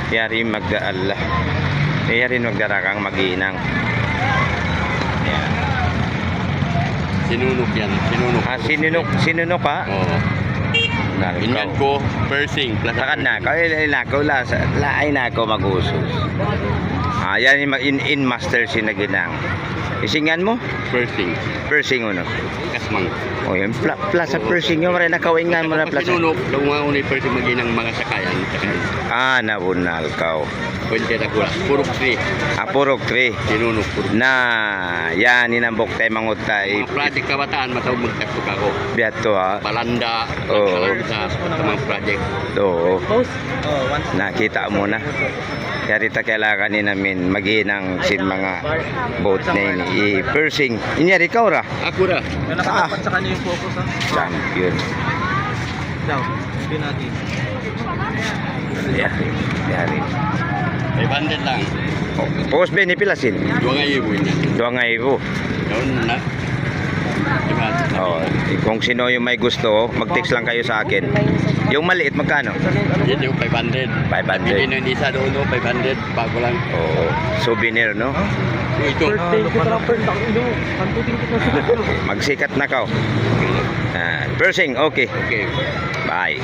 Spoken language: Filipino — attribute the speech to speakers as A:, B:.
A: Yari magdaala. Yari magdarakang mag-iinang. Yan.
B: Sinunok yan. Sinunok.
A: Sinunok ha?
B: Oo. Inyan ko, Persing.
A: Takan na. Kaya nako laay nako mag-usos. Yan yung in master sinaginang. Isingan mo?
B: Persing.
A: Persing uno.
B: Kasmang.
A: O yun, plaza Persing yung maray nakawingan mo na plaza.
B: Sinunok, lungaunay Persing maginang mga sakayan.
A: Nabunal ka.
B: Pwede na ko lang. Purok 3.
A: Purok 3.
B: Sinunok, purok.
A: Na, yan, inambok tayo mangut tayo.
B: Mga project kabataan, matawag magtapok ako.
A: Biyato ha.
B: Balanda,
A: Oo.
B: sa mga project.
A: Oo. Nakita mo na. Kaya rita kailangan ni namin mag-iinang sin mga boat na yun. I-Persing. Inyari ka ora?
B: Ako ra.
C: Nakatapat sa kanya yung focus ha.
A: Champion.
C: Daw, hindi natin.
A: Yari.
B: 500 lang.
A: Pos ba ni pilasin?
B: 2,000 niya.
A: Doon nga ibo.
B: Doon na. Diba?
A: Oh, kung sino yung may gusto, mag-text lang kayo sa akin. Yung maliit magkano?
B: Yan yung 500.
A: 500.
B: Pili ng isa doon, 500. Bago lang.
A: Oo. Souvenir, no?
B: Ito.
A: Magsikat na ka. Persing, okay.
B: Okay.
A: Bye.